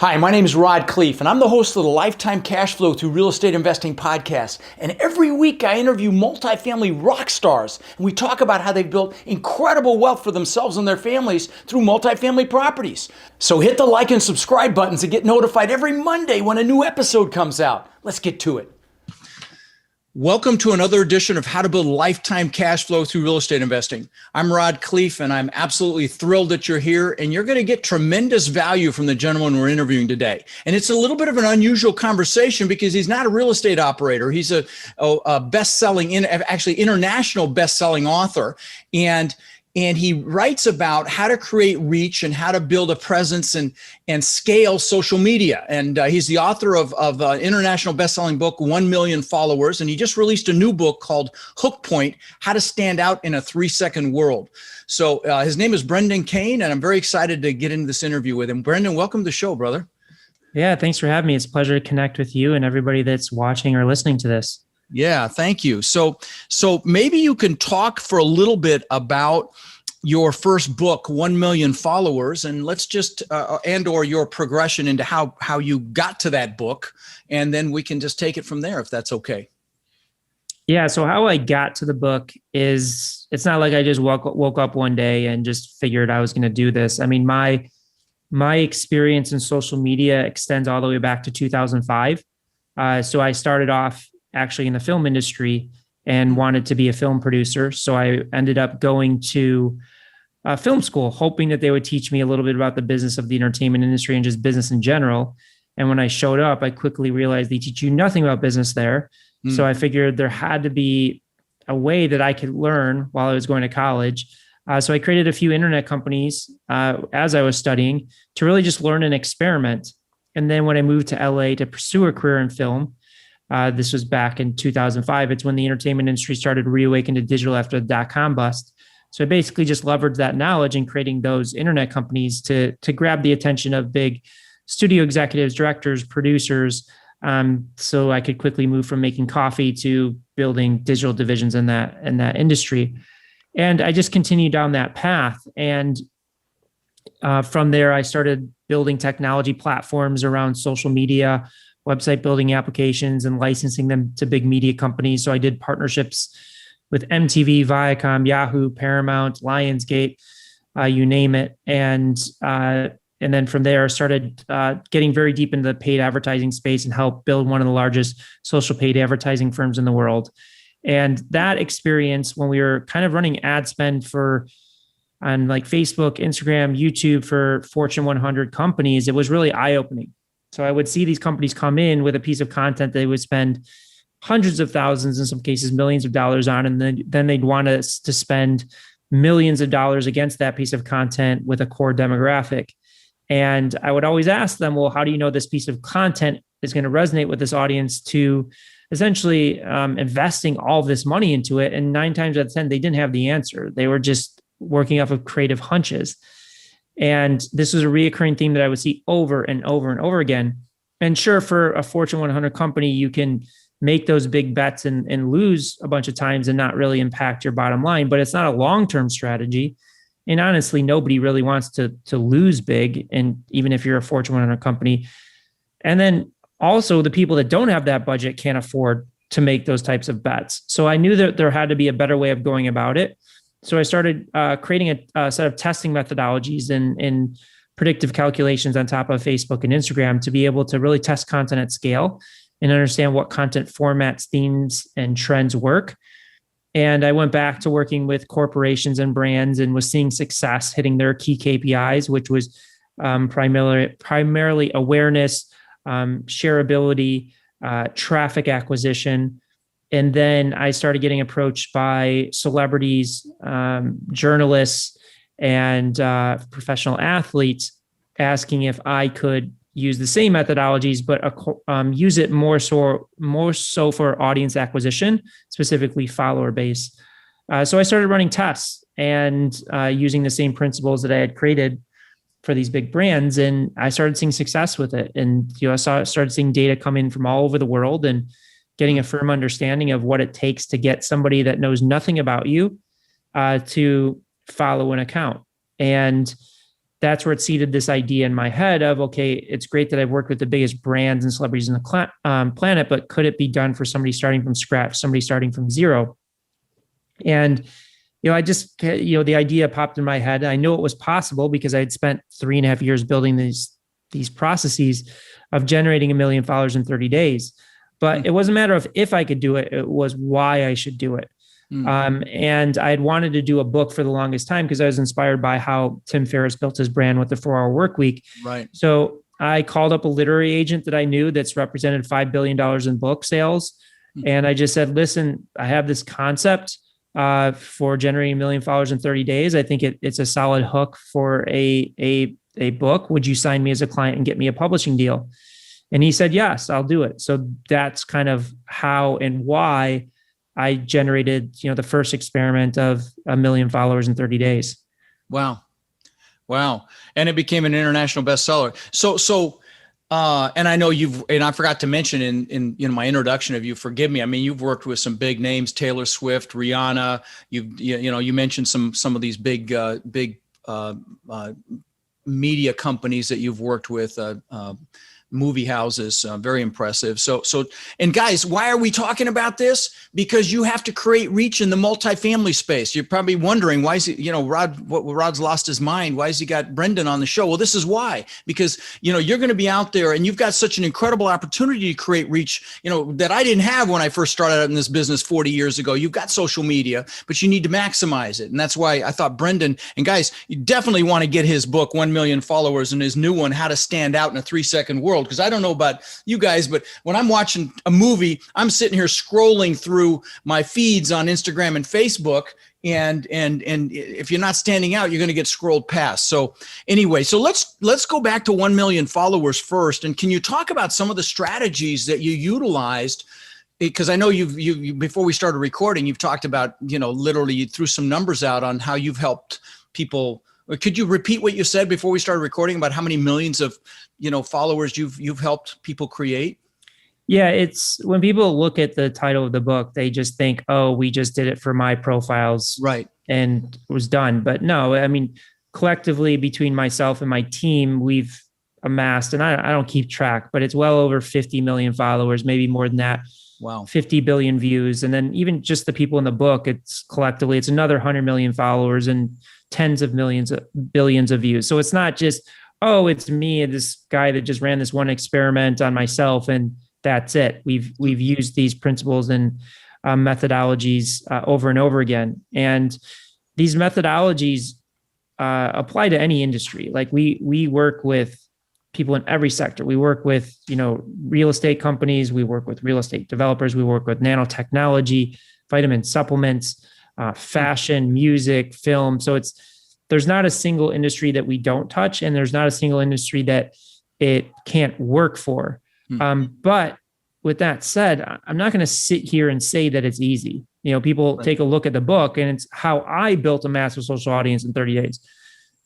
Hi, my name is Khleif, and I'm the host of the Lifetime Cash Flow Through Real Estate Investing podcast. And every week I interview multifamily rock stars, and we talk about how they've built incredible wealth for themselves and their families through multifamily properties. So hit the like and subscribe buttons to get notified every Monday when a new episode comes out. Let's get to it. Welcome to another edition of How to Build Lifetime Cash Flow Through Real Estate Investing. I'm Khleif, and I'm absolutely thrilled that you're here, and you're going to get tremendous value from the gentleman we're interviewing today. And it's a little bit of an unusual conversation because he's not a real estate operator. He's a best-selling, actually international best-selling author, and he writes about how to create reach and how to build a presence and scale social media. And he's the author of an international best-selling book, 1 Million Followers. And he just released a new book called Hook Point, How to Stand Out in a 3-Second World. So his name is Brendan Kane, and I'm very excited to get into this interview with him. Brendan, welcome to the show, brother. Yeah, thanks for having me. It's a pleasure to connect with you and everybody that's watching or listening to this. Yeah, thank you. So maybe you can talk for a little bit about your first book, 1 Million Followers, and let's just, or your progression into how you got to that book. And then we can just take it from there, if that's okay. Yeah. So how I got to the book is, it's not like I just woke up one day and just figured I was going to do this. I mean, my experience in social media extends all the way back to 2005. So I started off actually in the film industry and wanted to be a film producer. So I ended up going to film school, hoping that they would teach me a little bit about the business of the entertainment industry and just business in general. And when I showed up, I quickly realized they teach you nothing about business there. So I figured there had to be a way that I could learn while I was going to college. So I created a few internet companies as I was studying to really just learn and experiment. And then when I moved to LA to pursue a career in film, this was back in 2005. It's when the entertainment industry started to reawaken to digital after the dot-com bust. So I basically just leveraged that knowledge in creating those internet companies to grab the attention of big studio executives, directors, producers. So I could quickly move from making coffee to building digital divisions in that industry. And I just continued down that path. And from there, I started building technology platforms around social media, website building applications, and licensing them to big media companies. So I did partnerships with MTV, Viacom, Yahoo, Paramount, Lionsgate, you name it. And then from there, I started getting very deep into the paid advertising space and helped build one of the largest social paid advertising firms in the world. And that experience, when we were kind of running ad spend on like Facebook, Instagram, YouTube for Fortune 100 companies, it was really eye-opening. So I would see these companies come in with a piece of content they would spend hundreds of thousands, in some cases millions of dollars on, and then they'd want us to spend millions of dollars against that piece of content with a core demographic. And I would always ask them, well, how do you know this piece of content is going to resonate with this audience to essentially investing all this money into it? And 9 times out of 10, they didn't have the answer. They were just working off of creative hunches. And this was a reoccurring theme that I would see over and over and over again. And sure, for a Fortune 100 company, you can make those big bets and lose a bunch of times and not really impact your bottom line, but it's not a long-term strategy. And honestly, nobody really wants to lose big. And even if you're a Fortune 100 company, and then also the people that don't have that budget can't afford to make those types of bets. So I knew that there had to be a better way of going about it. So I started creating a set of testing methodologies and predictive calculations on top of Facebook and Instagram to be able to really test content at scale and understand what content formats, themes, and trends work. And I went back to working with corporations and brands and was seeing success hitting their key KPIs, which was primarily awareness, shareability, traffic acquisition. And then I started getting approached by celebrities, journalists, and professional athletes asking if I could use the same methodologies, but use it more so for audience acquisition, specifically follower base. So I started running tests and using the same principles that I had created for these big brands, and I started seeing success with it. And I started seeing data come in from all over the world and getting a firm understanding of what it takes to get somebody that knows nothing about you to follow an account. And that's where it seeded this idea in my head of, okay, it's great that I've worked with the biggest brands and celebrities in the planet, but could it be done for somebody starting from scratch, somebody starting from zero? And, I just, the idea popped in my head. I knew it was possible because I had spent 3.5 years building these processes of generating 1 million followers in 30 days. But it wasn't a matter of if I could do it, it was why I should do it. And I had wanted to do a book for the longest time because I was inspired by how Tim Ferriss built his brand with the 4-Hour Work Week. Right. So I called up a literary agent that I knew that's represented $5 billion in book sales. And I just said, listen, I have this concept for generating 1 million followers in 30 days. I think it's a solid hook for a book. Would you sign me as a client and get me a publishing deal? And he said, yes, I'll do it. So that's kind of how and why I generated, the first experiment of 1 million followers in 30 days. Wow. And it became an international bestseller. So, and I know and I forgot to mention in my introduction of you, forgive me. I mean, you've worked with some big names, Taylor Swift, Rhianna. You mentioned some of these big media companies that you've worked with, movie houses, very impressive. So, and guys, why are we talking about this? Because you have to create reach in the multifamily space. You're probably wondering, why is he, Rod's lost his mind. Why has he got Brendan on the show? Well, this is why, because, you're going to be out there and you've got such an incredible opportunity to create reach, that I didn't have when I first started out in this business 40 years ago. You've got social media, but you need to maximize it. And that's why I thought Brendan, and guys, you definitely want to get his book, 1 Million Followers, and his new one, How to Stand Out in a 3-Second World. Because I don't know about you guys, but when I'm watching a movie, I'm sitting here scrolling through my feeds on Instagram and Facebook. And if you're not standing out, you're going to get scrolled past. So anyway, so let's go back to 1 million followers first. And can you talk about some of the strategies that you utilized? Because I know you before we started recording, you've talked about, literally you threw some numbers out on how you've helped people. Could you repeat what you said before we started recording about how many millions of, followers you've helped people create? Yeah, it's when people look at the title of the book, they just think, oh, we just did it for my profiles. Right. And it was done. But no, I mean, collectively between myself and my team, we've amassed, and I don't keep track, but it's well over 50 million followers, maybe more than that. Wow. 50 billion views. And then even just the people in the book, it's another 100 million followers and tens of millions, billions of views. So it's not just, oh, it's me and this guy that just ran this one experiment on myself and that's it. We've used these principles and methodologies over and over again. And these methodologies apply to any industry. Like we work with people in every sector. We work with, real estate companies. We work with real estate developers. We work with nanotechnology, vitamin supplements, fashion, music, film. So there's not a single industry that we don't touch, and there's not a single industry that it can't work for. But with that said, I'm not going to sit here and say that it's easy. People take a look at the book and it's how I built a massive social audience in 30 days.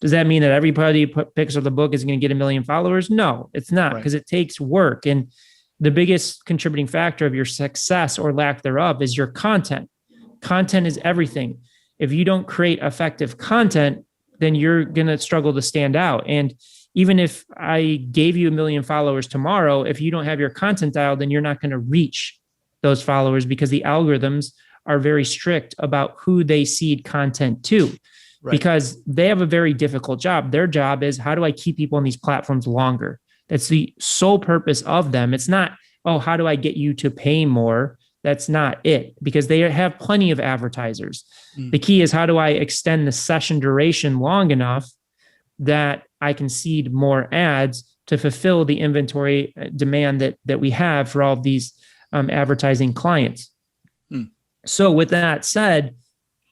Does that mean that everybody who picks up the book is going to get 1 million followers? No, it's not, because it takes work. And the biggest contributing factor of your success or lack thereof is your content. Content is everything. If you don't create effective content, then you're going to struggle to stand out. And even if I gave you 1 million followers tomorrow, if you don't have your content dialed, then you're not going to reach those followers, because the algorithms are very strict about who they seed content to, because they have a very difficult job. Their job is, how do I keep people on these platforms longer? That's the sole purpose of them. It's not, oh, how do I get you to pay more? That's not it, because they have plenty of advertisers. The key is, how do I extend the session duration long enough that I can seed more ads to fulfill the inventory demand that we have for all of these advertising clients. So with that said,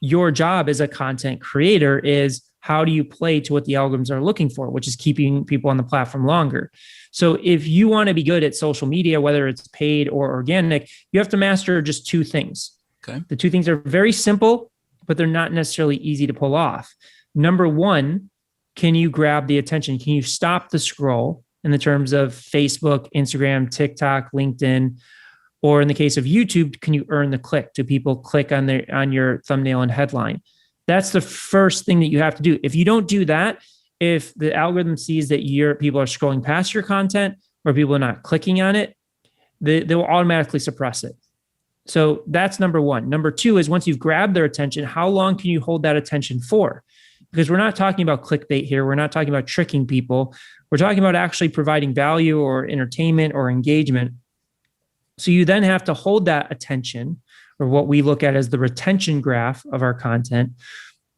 your job as a content creator is, how do you play to what the algorithms are looking for, which is keeping people on the platform longer. So if you want to be good at social media, whether it's paid or organic, you have to master just 2 things. Okay. The 2 things are very simple, but they're not necessarily easy to pull off. Number 1, can you grab the attention? Can you stop the scroll in the terms of Facebook, Instagram, TikTok, LinkedIn, or in the case of YouTube, can you earn the click? Do people click on your thumbnail and headline? That's the first thing that you have to do. If you don't do that, if the algorithm sees that people are scrolling past your content or people are not clicking on it, they will automatically suppress it. So that's number one. Number two is once you've grabbed their attention, how long can you hold that attention for? Because we're not talking about clickbait here. We're not talking about tricking people. We're talking about actually providing value or entertainment or engagement. So you then have to hold that attention, or what we look at as the retention graph of our content,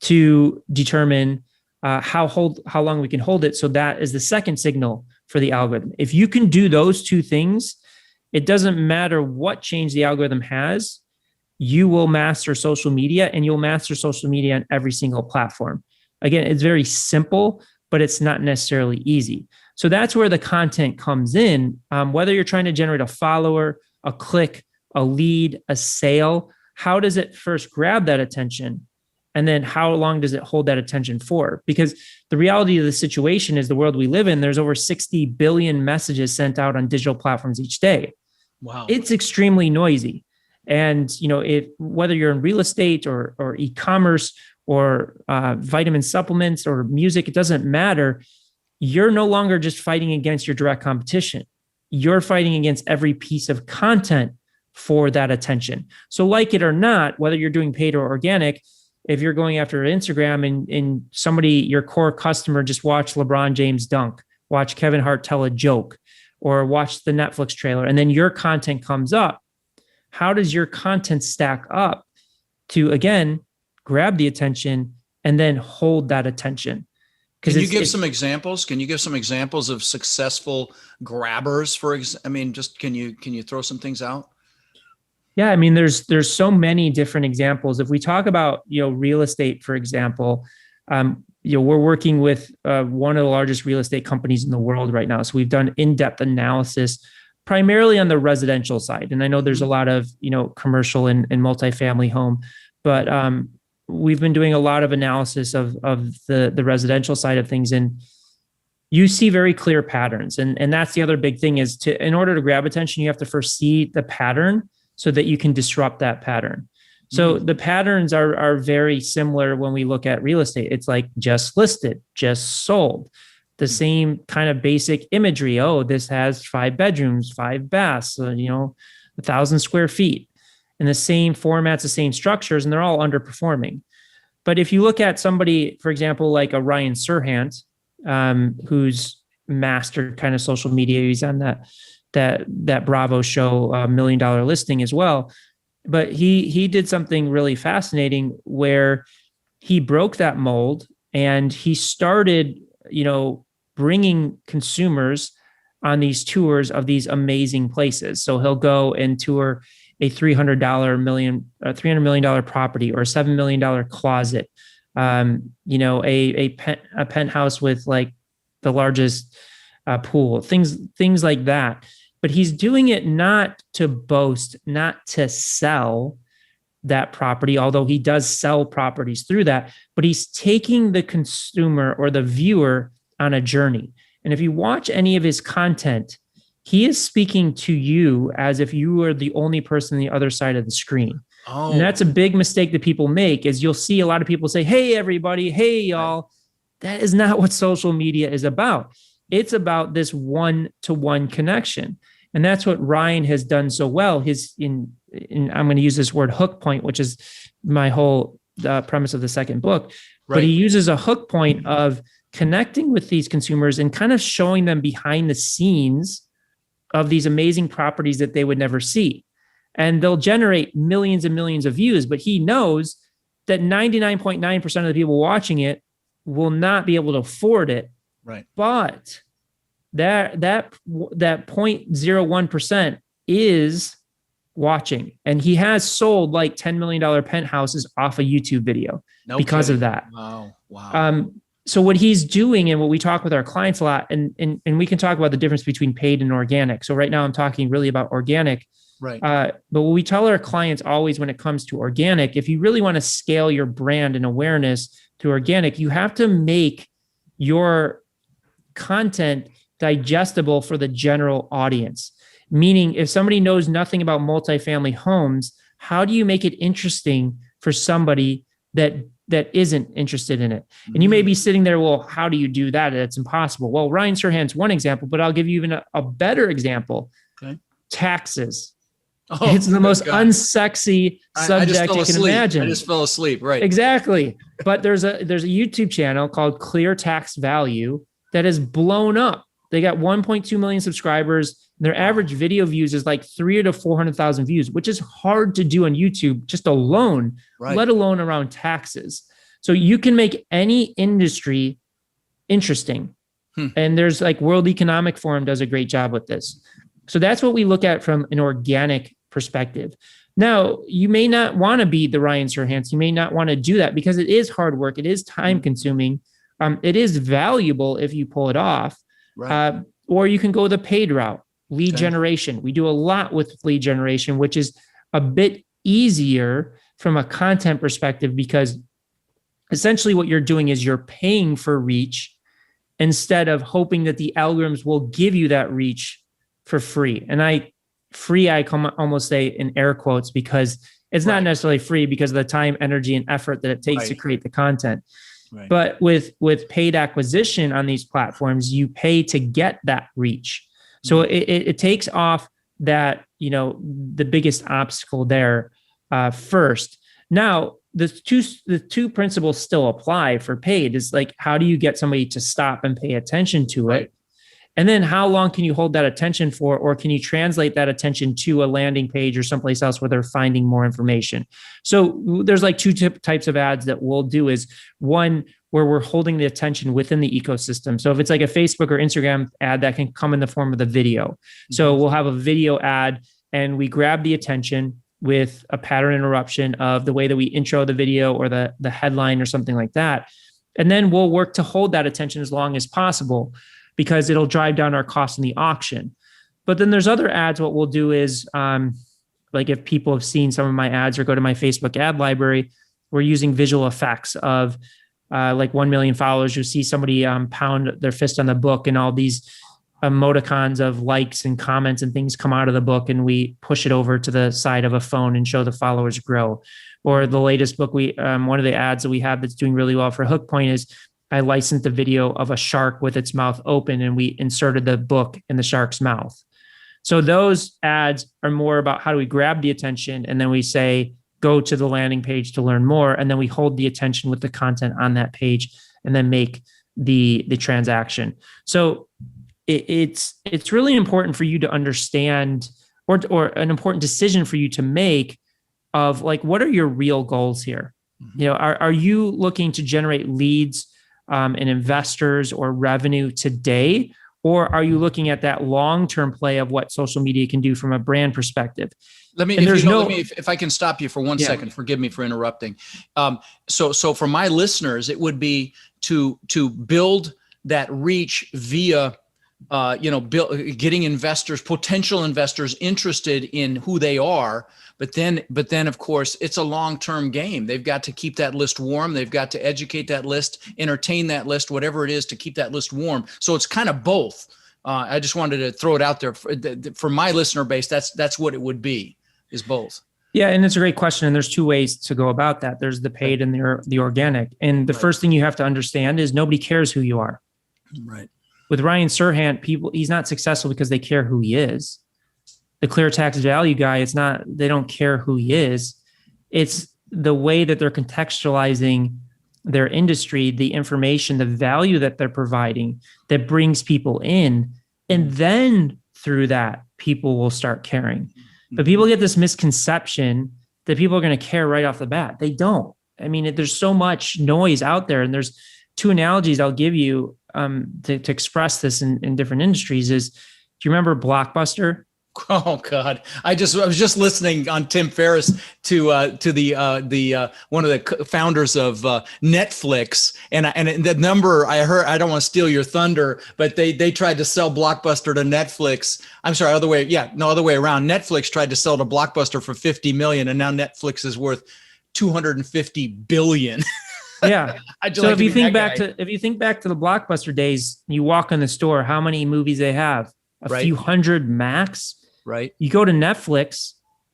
to determine how long we can hold it. So that is the second signal for the algorithm. If you can do those two things, it doesn't matter what change the algorithm has, you will master social media, and you'll master social media on every single platform. Again, it's very simple, but it's not necessarily easy. So that's where the content comes in. Whether you're trying to generate a follower, a click, a lead, a sale, how does it first grab that attention? And then how long does it hold that attention for? Because the reality of the situation is the world we live in, there's over 60 billion messages sent out on digital platforms each day. Wow. It's extremely noisy. And whether you're in real estate or e-commerce or vitamin supplements or music, it doesn't matter. You're no longer just fighting against your direct competition. You're fighting against every piece of content for that attention. So like it or not, whether you're doing paid or organic, if you're going after Instagram and somebody, your core customer, just watch LeBron James dunk, watch Kevin Hart tell a joke, or watch the Netflix trailer, and then your content comes up, how does your content stack up to, again, grab the attention and then hold that attention? Can you give some examples? Can you give some examples of successful grabbers? Can you throw some things out? Yeah, I mean, there's so many different examples. If we talk about real estate, for example, we're working with one of the largest real estate companies in the world right now. So we've done in-depth analysis, primarily on the residential side. And I know there's a lot of commercial and multifamily home, but we've been doing a lot of analysis of the residential side of things, and you see very clear patterns. And that's the other big thing is in order to grab attention, you have to first see the pattern so that you can disrupt that pattern. So the patterns are very similar when we look at real estate. It's like just listed, just sold, the same kind of basic imagery. Oh, this has 5 bedrooms, 5 baths, 1,000 square feet, and the same formats, the same structures, and they're all underperforming. But if you look at somebody, for example, like a Ryan Serhant, who's mastered kind of social media, he's on that Bravo show, $1 Million Listing as well. But he did something really fascinating where he broke that mold and he started, bringing consumers on these tours of these amazing places. So he'll go and tour a $300 million property or a $7 million closet, a penthouse with like the largest pool, things like that. But he's doing it not to boast, not to sell that property, although he does sell properties through that, but he's taking the consumer or the viewer on a journey. And if you watch any of his content, he is speaking to you as if you were the only person on the other side of the screen. Oh. And that's a big mistake that people make, is you'll see a lot of people say, hey, everybody, hey, y'all. That is not what social media is about. It's about this one-to-one connection. And that's what Ryan has done so well. I'm going to use this word hook point, which is my whole premise of the second book. Right. But he uses a hook point of connecting with these consumers and kind of showing them behind the scenes of these amazing properties that they would never see. And they'll generate millions and millions of views, but he knows that 99.9% of the people watching it will not be able to afford it. Right. But that 0.01% is watching. And he has sold like $10 million penthouses off a YouTube video because of that. Wow. So what he's doing, and what we talk with our clients a lot, and we can talk about the difference between paid and organic. So right now I'm talking really about organic. Right. But what we tell our clients always when it comes to organic, if you really want to scale your brand and awareness through organic, you have to make your content digestible for the general audience. Meaning, if somebody knows nothing about multifamily homes, how do you make it interesting for somebody that that isn't interested in it. And you may be sitting there, well, how do you do that? It's impossible. Well, Ryan Serhant's one example, but I'll give you even a better example. Okay. Taxes. Oh, it's the most unsexy subject you can imagine. I just fell asleep. Right. Exactly. But there's a YouTube channel called Clear Tax Value that has blown up. They got 1.2 million subscribers. Their average video views is like 300,000 to 400,000 views, which is hard to do on YouTube just alone, let alone around taxes. So you can make any industry interesting. And there's like World Economic Forum does a great job with this. So that's what we look at from an organic perspective. Now, you may not want to be the Ryan Serhant. You may not want to do that because it is hard work. It is time consuming. It is valuable if you pull it off. Right. Or you can go the paid route, lead generation. We do a lot with lead generation, which is a bit easier from a content perspective because essentially what you're doing is you're paying for reach instead of hoping that the algorithms will give you that reach for free. And I almost say in air quotes because it's not necessarily free because of the time, energy, and effort that it takes to create the content. Right. But with paid acquisition on these platforms, you pay to get that reach. So it takes off that, the biggest obstacle there first. Now, the two principles still apply for paid is like, how do you get somebody to stop and pay attention to it? And then how long can you hold that attention for, or can you translate that attention to a landing page or someplace else where they're finding more information? So there's like two types of ads that we'll do is one where we're holding the attention within the ecosystem. So if it's like a Facebook or Instagram ad, that can come in the form of the video. So we'll have a video ad and we grab the attention with a pattern interruption of the way that we intro the video or the headline or something like that. And then we'll work to hold that attention as long as possible, because it'll drive down our cost in the auction. But then there's other ads. What we'll do is, like if people have seen some of my ads or go to my Facebook ad library, we're using visual effects of like 1 million followers. You see somebody pound their fist on the book and all these emoticons of likes and comments and things come out of the book, and we push it over to the side of a phone and show the followers grow. Or the latest book, one of the ads that we have that's doing really well for Hook Point is I licensed a video of a shark with its mouth open, and we inserted the book in the shark's mouth. So those ads are more about how do we grab the attention, and then we say, go to the landing page to learn more. And then we hold the attention with the content on that page and then make the transaction. So it's really important for you to understand, or an important decision for you to make of like, what are your real goals here? Are you looking to generate leads and investors or revenue today? Or are you looking at that long-term play of what social media can do from a brand perspective? If I can stop you for one second, forgive me for interrupting. So for my listeners, it would be to build that reach via, getting investors, potential investors interested in who they are. But then, of course, it's a long-term game. They've got to keep that list warm. They've got to educate that list, entertain that list, whatever it is to keep that list warm. So it's kind of both. I just wanted to throw it out there for my listener base. That's what it would be, is both. Yeah, and it's a great question. And there's two ways to go about that. There's the paid and the organic. And the first thing you have to understand is nobody cares who you are. Right. With Ryan Serhant, he's not successful because they care who he is. The Clear Tax Value guy, they don't care who he is. It's the way that they're contextualizing their industry, the information, the value that they're providing that brings people in. And then through that, people will start caring. But people get this misconception that people are going to care right off the bat. They don't. I mean, there's so much noise out there. And there's two analogies I'll give you to express this in different industries is, do you remember Blockbuster? Oh God! I was just listening on Tim Ferriss to the one of the founders of Netflix, and the number I heard. I don't want to steal your thunder, but they tried to sell Blockbuster to Netflix. I'm sorry, other way around. Netflix tried to sell to Blockbuster for $50 million, and now Netflix is worth $250 billion. Yeah. So if you think back to the Blockbuster days, you walk in the store, how many movies they have? A few hundred max. Right. You go to Netflix,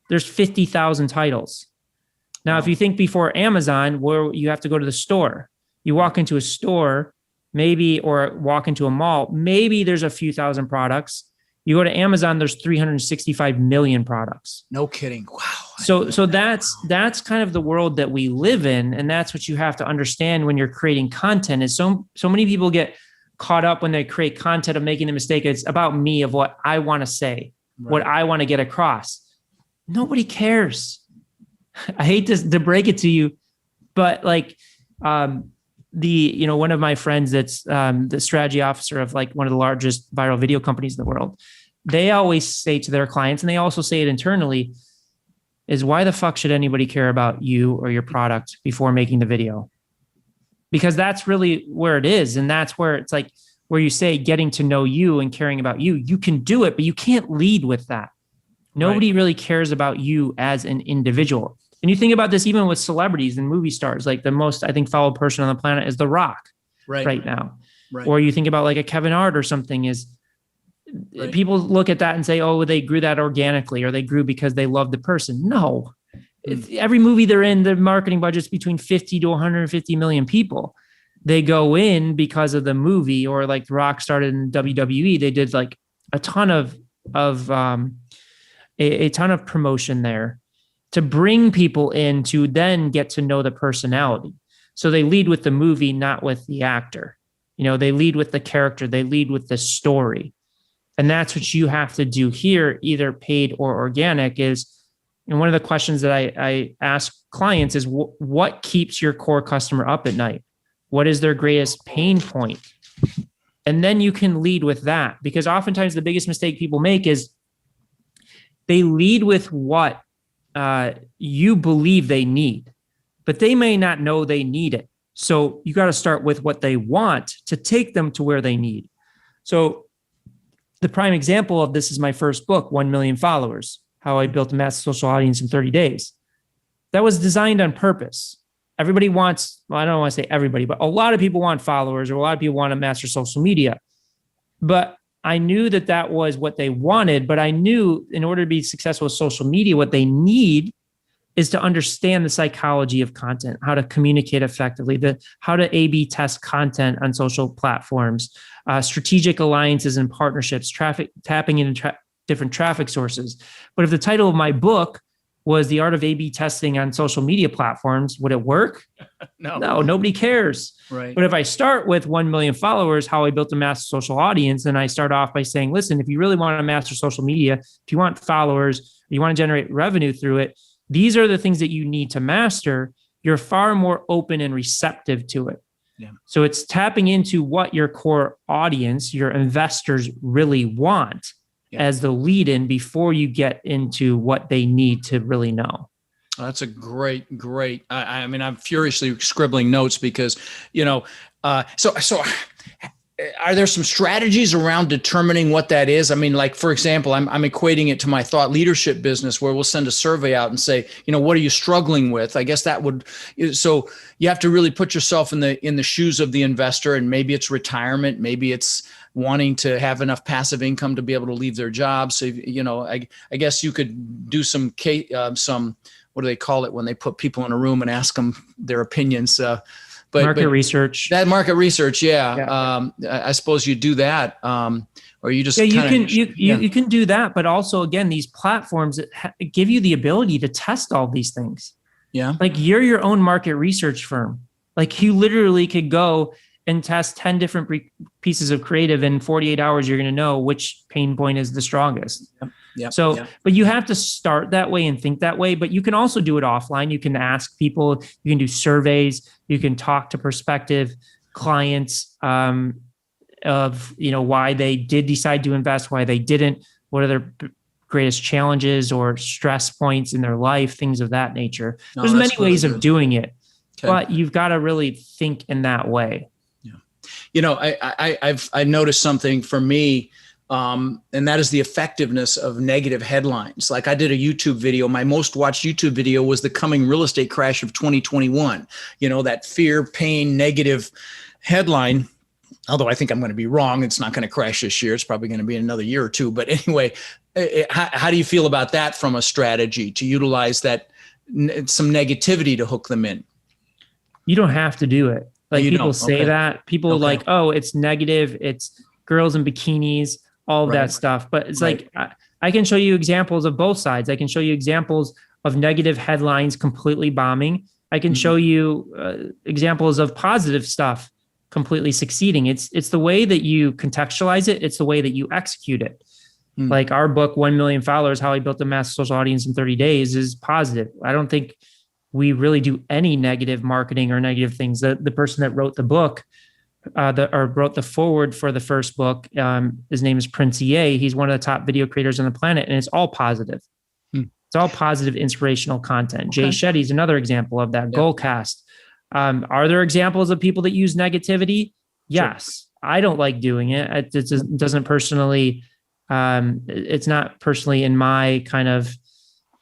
there's 50,000 titles. Now, if you think before Amazon, where you have to go to the store, you walk into a store, maybe, or walk into a mall, maybe there's a few thousand products. You go to Amazon, there's 365 million products. No kidding. Wow. So that's kind of the world that we live in. And that's what you have to understand when you're creating content is so many people get caught up when they create content of making the mistake. It's about me, of what I want to say, what I want to get across. Nobody cares. I hate to break it to you, but like, one of my friends that's the strategy officer of like one of the largest viral video companies in the world, they always say to their clients, and they also say it internally, is why the fuck should anybody care about you or your product before making the video? Because that's really where it is. And that's where it's like, where you say getting to know you and caring about you, you can do it, but you can't lead with that. Nobody really cares about you as an individual. And you think about this even with celebrities and movie stars, like the most, I think, followed person on the planet is The Rock right now. Right. Or you think about like a Kevin Hart or something, is people look at that and say, oh, they grew that organically, or they grew because they loved the person. No, every movie they're in, the marketing budget's between 50 to 150 million people. They go in because of the movie, or like The Rock started in WWE. They did like a ton of a ton of promotion there to bring people in to then get to know the personality. So they lead with the movie, not with the actor. They lead with the character, they lead with the story. And that's what you have to do here, either paid or organic. And one of the questions that I ask clients is what keeps your core customer up at night? What is their greatest pain point? And then you can lead with that, because oftentimes the biggest mistake people make is they lead with what you believe they need, but they may not know they need it. So you got to start with what they want to take them to where they need. So the prime example of this is my first book, 1 Million Followers, How I Built a Massive Social Audience in 30 Days. That was designed on purpose. Everybody wants, well, I don't want to say everybody, but a lot of people want followers, or a lot of people want to master social media. But I knew that was what they wanted, but I knew in order to be successful with social media, what they need is to understand the psychology of content, how to communicate effectively, how to A/B test content on social platforms, strategic alliances and partnerships, tapping into different traffic sources. But if the title of my book was The Art of A/B Testing on Social Media Platforms, would it work? No, nobody cares. Right. But if I start with 1 million followers, how I built a massive social audience, and I start off by saying, listen, if you really want to master social media, if you want followers, you want to generate revenue through it, these are the things that you need to master. You're far more open and receptive to it. Yeah. So it's tapping into what your core audience, your investors really want as the lead in before you get into what they need to really know. That's a great. I mean, I'm furiously scribbling notes because, so are there some strategies around determining what that is? I mean, like, for example, I'm equating it to my thought leadership business, where we'll send a survey out and say, what are you struggling with? I guess that would, so you have to really put yourself in the shoes of the investor, and maybe it's retirement, maybe it's wanting to have enough passive income to be able to leave their job. So, I guess you could do some, what do they call it when they put people in a room and ask them their opinions? Market research. That market research, yeah. I suppose you do that, or you just you can do that. But also, again, these platforms give you the ability to test all these things. Yeah, like you're your own market research firm. Like you literally could go and test 10 different pieces of creative in 48 hours. You're going to know which pain point is the strongest. But you have to start that way and think that way. But you can also do it offline. You can ask people, you can do surveys, you can talk to prospective clients of, why they did decide to invest, why they didn't, what are their greatest challenges or stress points in their life, things of that nature. There's many ways of doing it, but you've got to really think in that way. I've noticed something for me, and that is the effectiveness of negative headlines. Like I did a YouTube video. My most watched YouTube video was the coming real estate crash of 2021. That fear, pain, negative headline. Although I think I'm going to be wrong. It's not going to crash this year. It's probably going to be another year or two. But anyway, how do you feel about that from a strategy to utilize that some negativity to hook them in. You don't have to do it. Like people say that. People like, oh, it's negative. It's girls in bikinis, all of that stuff. But it's like, I can show you examples of both sides. I can show you examples of negative headlines completely bombing. I can show you examples of positive stuff completely succeeding. It's the way that you contextualize it. It's the way that you execute it. Like our book, 1 Million Followers, How I Built a Massive Social Audience in 30 Days is positive. I don't think we really do any negative marketing or negative things. The person that wrote the book, or wrote the forward for the first book, his name is Prince EA. He's one of the top video creators on the planet, and it's all positive. It's all positive, inspirational content. Jay Shetty's another example of that. Goalcast. Are there examples of people that use negativity? Yes. Sure. I don't like doing it. It doesn't personally, it's not personally in my kind of,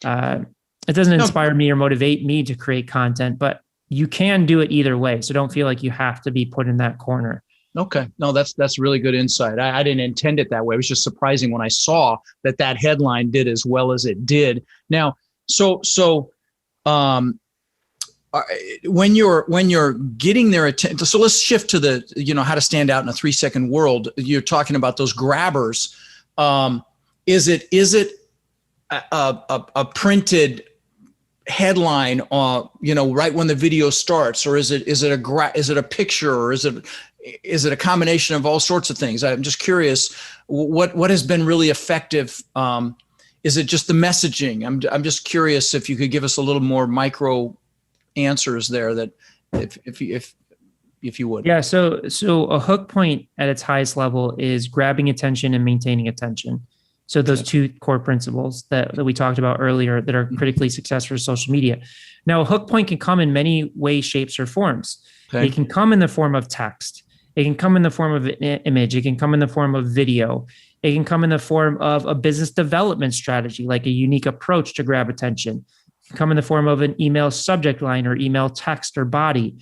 it doesn't inspire me or motivate me to create content, but you can do it either way. So don't feel like you have to be put in that corner. Okay. No, that's really good insight. I didn't intend it that way. It was just surprising when I saw that headline did as well as it did. Now, when you're getting their attention, so let's shift to the, how to stand out in a 3-second world. You're talking about those grabbers. Is it a printed headline, right when the video starts, or is it a picture, or is it a combination of all sorts of things? I'm just curious what has been really effective. Is it just the messaging? I'm just curious if you could give us a little more micro answers there, that if you would. Yeah. So a hook point at its highest level is grabbing attention and maintaining attention. So those two core principles that we talked about earlier that are critically successful for social media. Now, a hook point can come in many ways, shapes, or forms. It can come in the form of text. It can come in the form of an image. It can come in the form of video. It can come in the form of a business development strategy, like a unique approach to grab attention. It can come in the form of an email subject line or email text or body.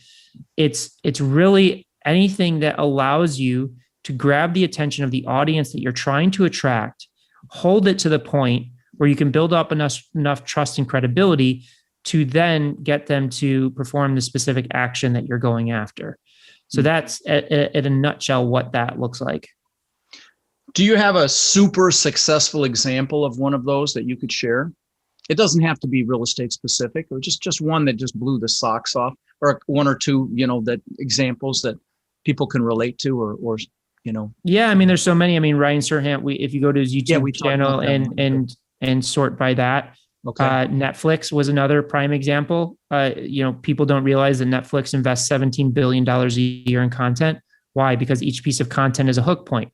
It's really anything that allows you to grab the attention of the audience that you're trying to attract, hold it to the point where you can build up enough trust and credibility to then get them to perform the specific action that you're going after. So that's at a nutshell what that looks like. Do you have a super successful example of one of those that you could share? It doesn't have to be real estate specific, or just one that just blew the socks off, or one or two, that examples that people can relate to, or. Yeah, I mean, there's so many. I mean, Ryan Serhant, if you go to his YouTube channel and sort by that, Netflix was another prime example. People don't realize that Netflix invests $17 billion a year in content. Why? Because each piece of content is a hook point.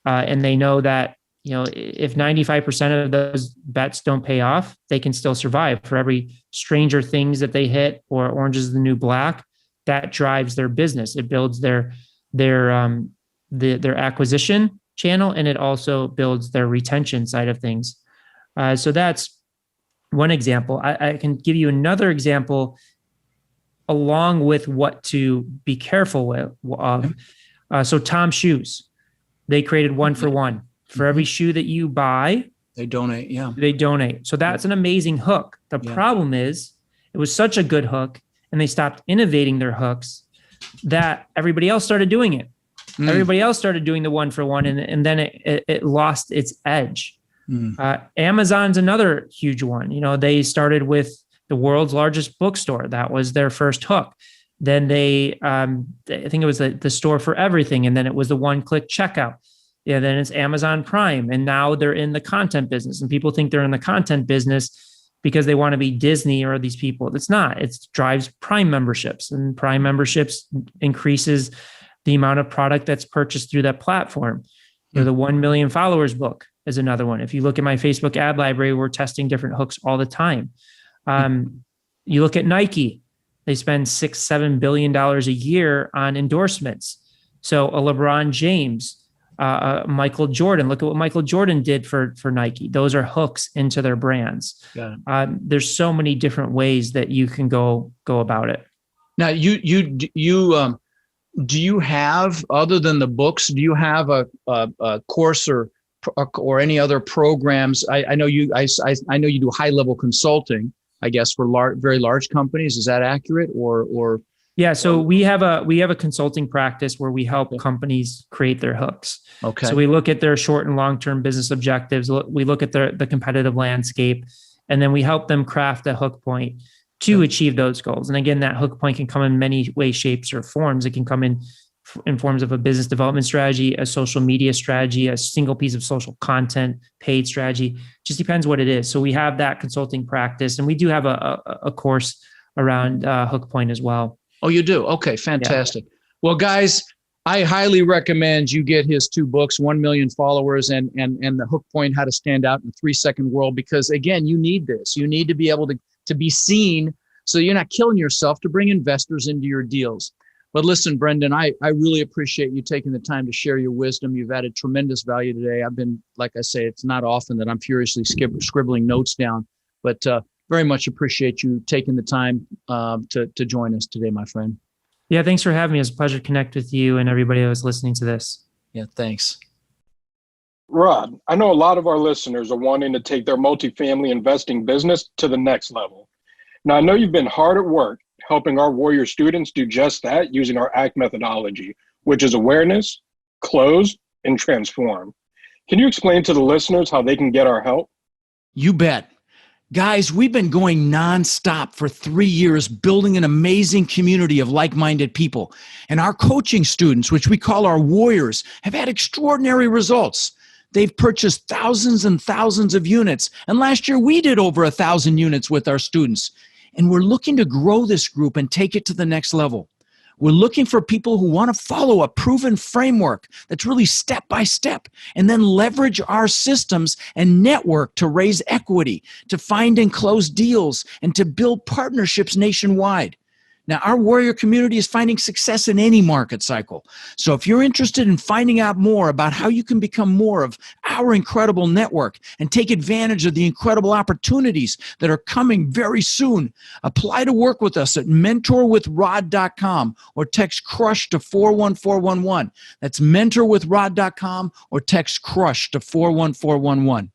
And they know that, if 95% of those bets don't pay off, they can still survive. For every Stranger Things that they hit, or Orange is the New Black, that drives their business. It builds their acquisition channel, and it also builds their retention side of things. So that's one example. I can give you another example along with what to be careful of. So Tom Shoes, they created 1 for 1. For every shoe that you buy, they donate. Yeah, they donate. So that's an amazing hook. The problem is it was such a good hook, and they stopped innovating their hooks that everybody else started doing it. Everybody else started doing the 1 for 1, and then it lost its edge. Amazon's another huge one. They started with the world's largest bookstore. That was their first hook. Then I think it was the store for everything. And then it was the one-click checkout. Yeah, then it's Amazon Prime. And now they're in the content business. And people think they're in the content business because they want to be Disney or these people. It's not. It drives Prime memberships. And Prime memberships increases the amount of product that's purchased through that platform. The 1 Million Followers book is another one. If you look at my Facebook ad library, we're testing different hooks all the time. You look at Nike, they spend $6-7 billion a year on endorsements. So a LeBron James, Michael Jordan, look at what Michael Jordan did for Nike. Those are hooks into their brands. There's so many different ways that you can go about it. Now do you have, other than the books, do you have a course or any other programs? I know you do high level consulting. I guess, for very large companies. Is that accurate? Or Yeah, so we have a consulting practice where we help companies create their hooks. Okay. So we look at their short and long-term business objectives. We look at the competitive landscape, and then we help them craft a hook point to achieve those goals. And again, that hook point can come in many ways, shapes, or forms. It can come in forms of a business development strategy, a social media strategy, a single piece of social content, paid strategy. Just depends what it is. So we have that consulting practice, and we do have a course around hook point as well. Oh, you do? Okay, fantastic. Yeah. Well, guys, I highly recommend you get his 2 books, 1 Million Followers and The Hook Point, How to Stand Out in a 3-Second World, because again, you need this. You need to be able to be seen so you're not killing yourself to bring investors into your deals. But listen, Brendan, I really appreciate you taking the time to share your wisdom. You've added tremendous value today. I've been, like I say, it's not often that I'm furiously scribbling notes down, but very much appreciate you taking the time to join us today, my friend. Yeah, thanks for having me. It was a pleasure to connect with you and everybody that was listening to this. Yeah, thanks. Rod, I know a lot of our listeners are wanting to take their multifamily investing business to the next level. Now, I know you've been hard at work helping our Warrior students do just that using our ACT methodology, which is awareness, close, and transform. Can you explain to the listeners how they can get our help? You bet. Guys, we've been going nonstop for 3 years, building an amazing community of like-minded people. And our coaching students, which we call our warriors, have had extraordinary results. They've purchased thousands and thousands of units. And last year, we did over 1,000 units with our students. And we're looking to grow this group and take it to the next level. We're looking for people who want to follow a proven framework that's really step by step, and then leverage our systems and network to raise equity, to find and close deals, and to build partnerships nationwide. Now, our warrior community is finding success in any market cycle. So if you're interested in finding out more about how you can become more of our incredible network and take advantage of the incredible opportunities that are coming very soon, apply to work with us at mentorwithrod.com or text CRUSH to 41411. That's mentorwithrod.com or text CRUSH to 41411.